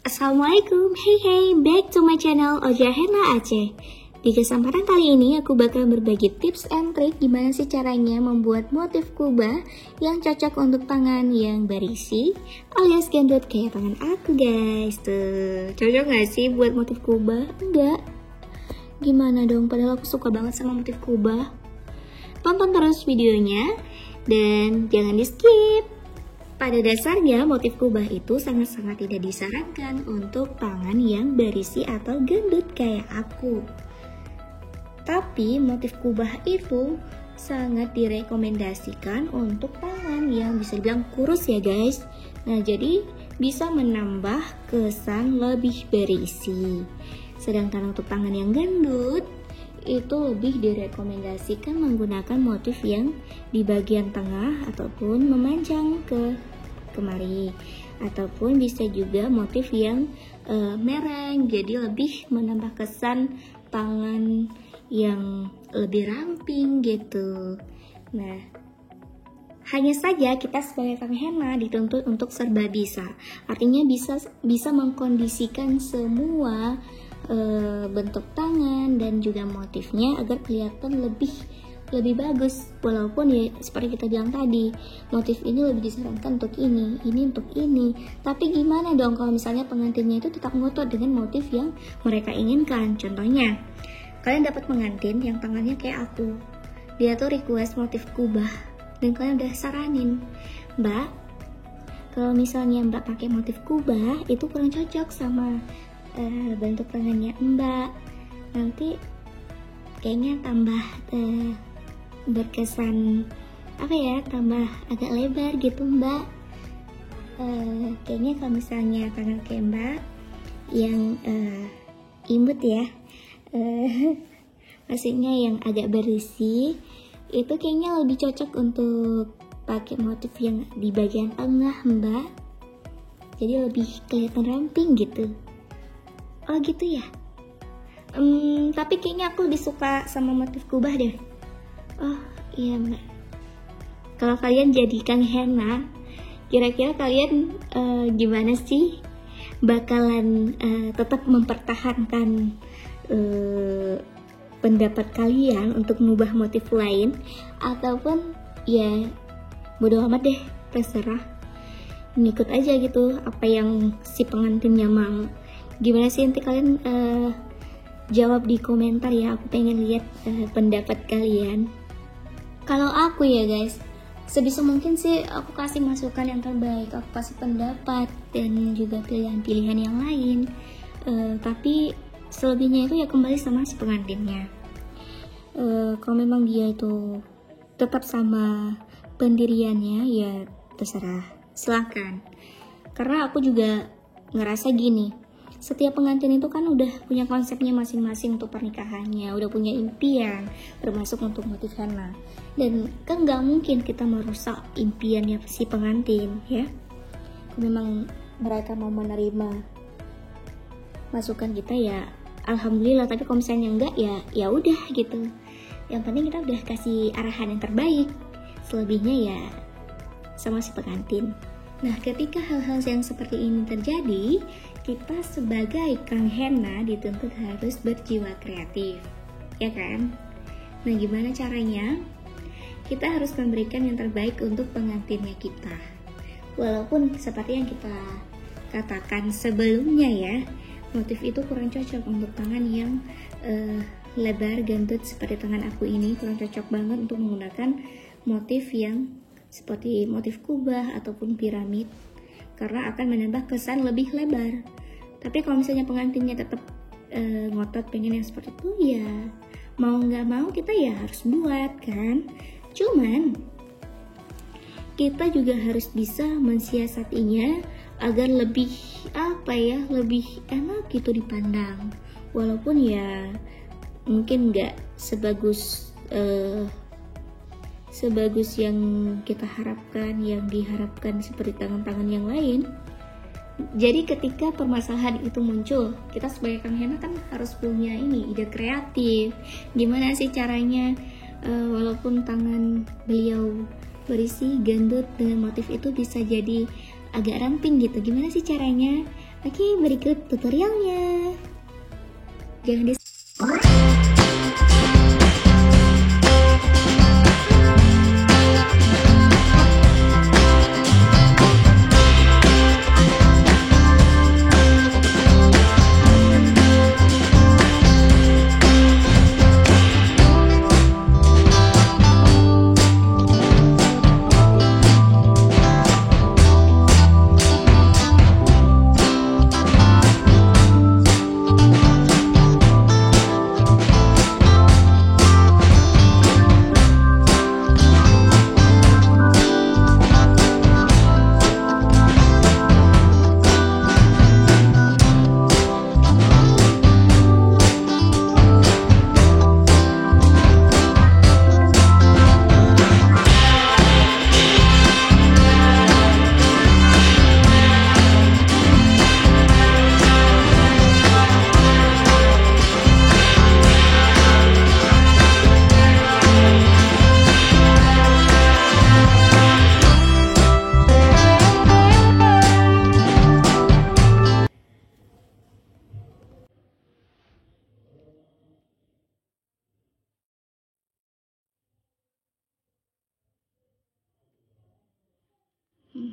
Assalamualaikum, hey, back to my channel Oja Henna Aceh. Di kesempatan kali ini aku bakal berbagi tips and trick gimana sih caranya membuat motif kubah yang cocok untuk tangan yang berisi alias gendut kayak tangan aku guys. Tuh, cocok gak sih buat motif kubah? Enggak. Gimana dong, padahal aku suka banget sama motif kubah. Tonton terus videonya dan jangan di skip. Pada dasarnya motif kubah itu sangat-sangat tidak disarankan untuk tangan yang berisi atau gendut kayak aku. Tapi motif kubah itu sangat direkomendasikan untuk tangan yang bisa dibilang kurus ya guys. Nah jadi bisa menambah kesan lebih berisi. Sedangkan untuk tangan yang gendut itu lebih direkomendasikan menggunakan motif yang di bagian tengah ataupun memanjang ke kemari, ataupun bisa juga motif yang mereng, jadi lebih menambah kesan tangan yang lebih ramping gitu. Nah, hanya saja kita sebagai kang henna dituntut untuk serba bisa, artinya bisa mengkondisikan semua bentuk tangan dan juga motifnya agar kelihatan lebih bagus. Walaupun ya seperti kita bilang tadi, motif ini lebih disarankan untuk ini untuk ini. Tapi gimana dong kalau misalnya pengantinnya itu tetap ngotot dengan motif yang mereka inginkan? Contohnya, kalian dapat pengantin yang tangannya kayak aku. Dia tuh request motif kubah dan kalian udah saranin, Mbak, kalau misalnya Mbak pakai motif kubah itu kurang cocok sama bentuk tangannya Mbak, nanti kayaknya tambah berkesan tambah agak lebar gitu Mbak. Kayaknya kalau misalnya tangan kayak Mbak yang imut ya, maksudnya yang agak berisi, itu kayaknya lebih cocok untuk pakai motif yang di bagian tengah Mbak, jadi lebih kelihatan ramping gitu. Oh gitu ya. Tapi kayaknya aku lebih suka sama motif kubah deh. Oh iya Mbak. Kalau kalian jadi kang henna, kira-kira kalian gimana sih? Bakalan tetap mempertahankan pendapat kalian untuk mengubah motif lain, ataupun ya bodo amat deh, terserah, ngikut aja gitu apa yang si pengantinnya mau. Gimana sih, nanti kalian jawab di komentar ya, aku pengen lihat pendapat kalian. Kalau aku ya guys, sebisa mungkin sih aku kasih masukan yang terbaik, aku kasih pendapat dan juga pilihan-pilihan yang lain. Tapi selebihnya itu ya kembali sama si pengantinnya. Kalau memang dia itu tetap sama pendiriannya ya terserah, silakan. Karena aku juga ngerasa gini, setiap pengantin itu kan udah punya konsepnya masing-masing untuk pernikahannya, udah punya impian, termasuk untuk motif henna. Dan kan nggak mungkin kita merusak impiannya si pengantin ya. Memang mereka mau menerima masukan kita ya alhamdulillah, tapi kalau misalnya enggak ya udah gitu. Yang penting kita udah kasih arahan yang terbaik, selebihnya ya sama si pengantin. Nah, ketika hal-hal yang seperti ini terjadi, kita sebagai kang henna dituntut harus berjiwa kreatif, ya kan? Nah, gimana caranya? Kita harus memberikan yang terbaik untuk pengantinnya kita. Walaupun seperti yang kita katakan sebelumnya ya, motif itu kurang cocok untuk tangan yang lebar gendut seperti tangan aku ini, kurang cocok banget untuk menggunakan motif yang seperti motif kubah ataupun piramid, karena akan menambah kesan lebih lebar. Tapi kalau misalnya pengantinnya tetap ngotot pengen yang seperti itu, ya mau nggak mau kita ya harus buat kan. Cuman kita juga harus bisa mensiasatinya agar lebih lebih enak gitu dipandang. Walaupun ya mungkin nggak sebagus yang kita harapkan, yang diharapkan seperti tangan-tangan yang lain. Jadi ketika permasalahan itu muncul, kita sebagai kang henna kan harus punya ide kreatif. Gimana sih caranya walaupun tangan beliau berisi gendut dengan motif itu bisa jadi agak ramping gitu. Gimana sih caranya Oke, berikut tutorialnya. Jangan di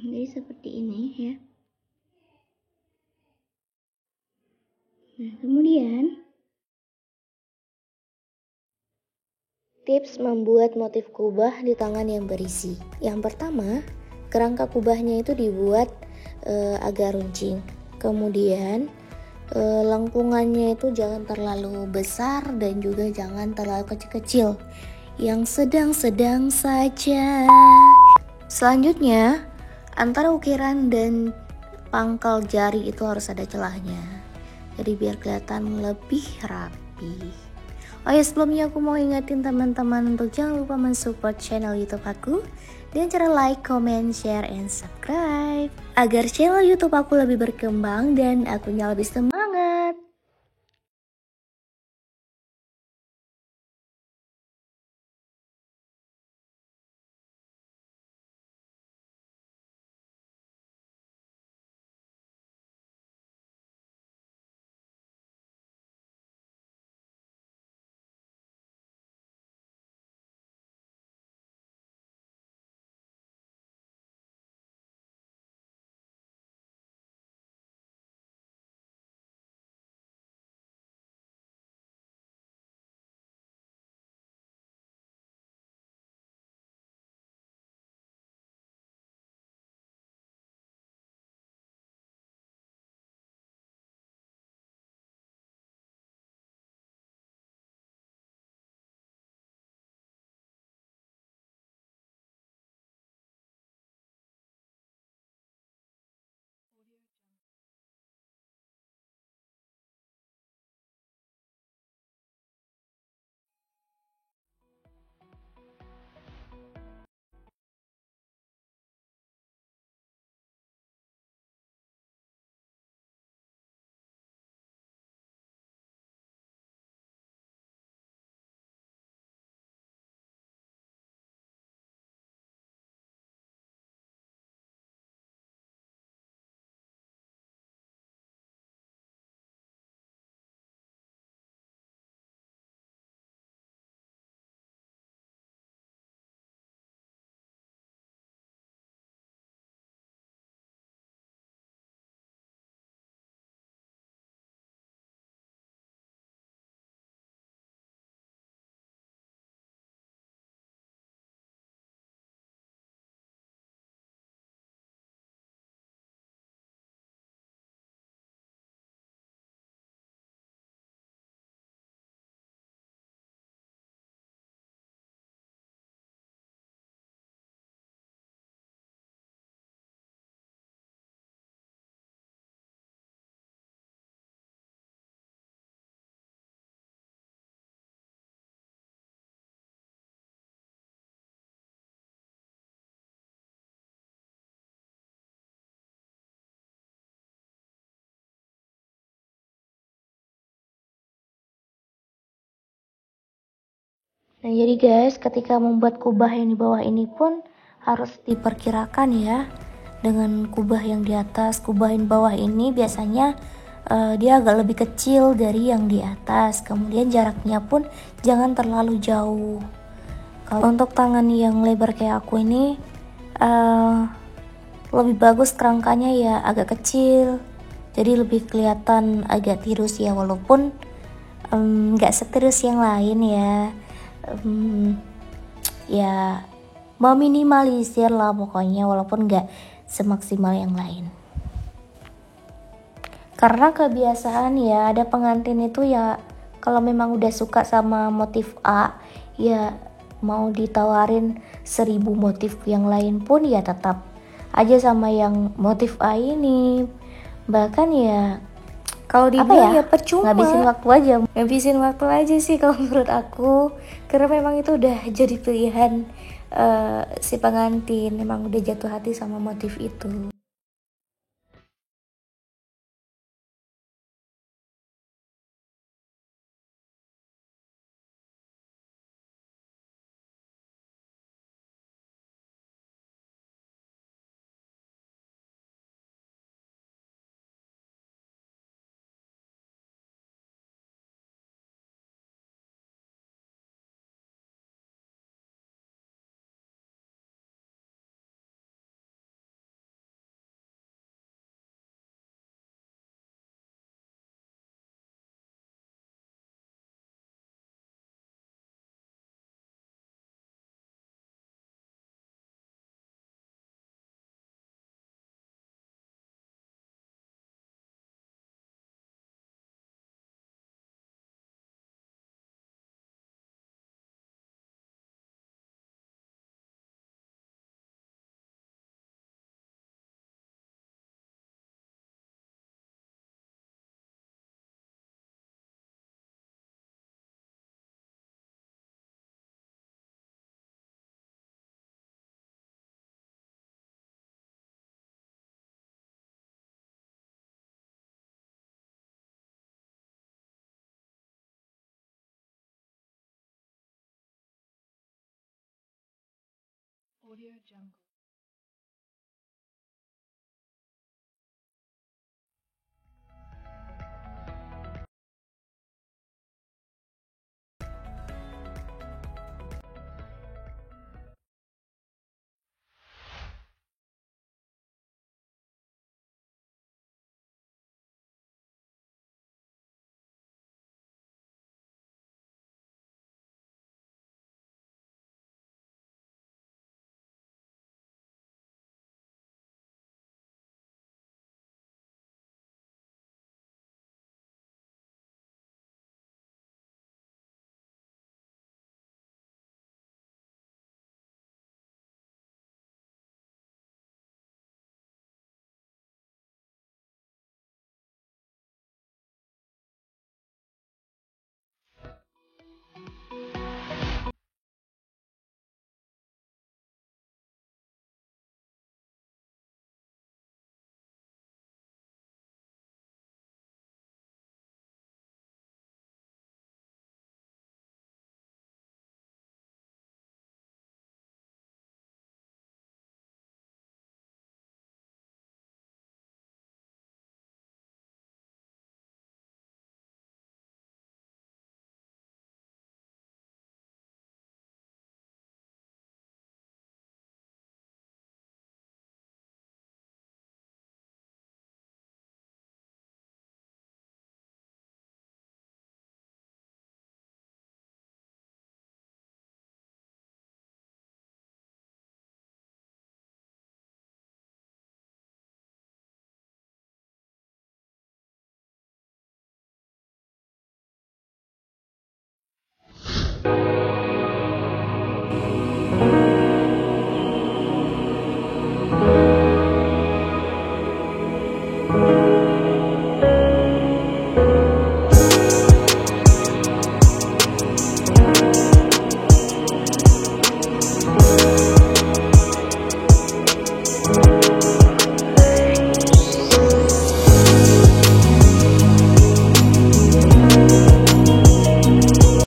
jadi seperti ini ya. Nah, kemudian tips membuat motif kubah di tangan yang berisi. Yang pertama, kerangka kubahnya itu dibuat agak runcing. Kemudian lengkungannya itu jangan terlalu besar dan juga jangan terlalu kecil-kecil. Yang sedang-sedang saja. Selanjutnya, antara ukiran dan pangkal jari itu harus ada celahnya. Jadi biar kelihatan lebih rapi. Oh ya, sebelumnya aku mau ingetin teman-teman untuk jangan lupa mensupport channel YouTube aku dengan cara like, comment, share, and subscribe agar channel YouTube aku lebih berkembang dan akunya lebih semangat. Nah, jadi guys, ketika membuat kubah yang di bawah ini pun harus diperkirakan ya. dengan kubah yang di atas. Kubah yang bawah ini biasanya dia agak lebih kecil dari yang di atas, kemudian jaraknya pun jangan terlalu jauh. Kalau untuk tangan yang lebar kayak aku ini lebih bagus kerangkanya ya agak kecil, jadi lebih kelihatan agak tirus ya, walaupun nggak setirus yang lain ya. Ya meminimalisir lah pokoknya, walaupun nggak semaksimal yang lain. Karena kebiasaan ya, ada pengantin itu ya kalau memang udah suka sama motif A, ya mau ditawarin 1000 motif yang lain pun ya tetap aja sama yang motif A ini. Bahkan ya kalau dibilang ya percuma, ngabisin waktu aja sih kalau menurut aku, karena memang itu udah jadi pilihan si pengantin, memang udah jatuh hati sama motif itu. Audio Jungle.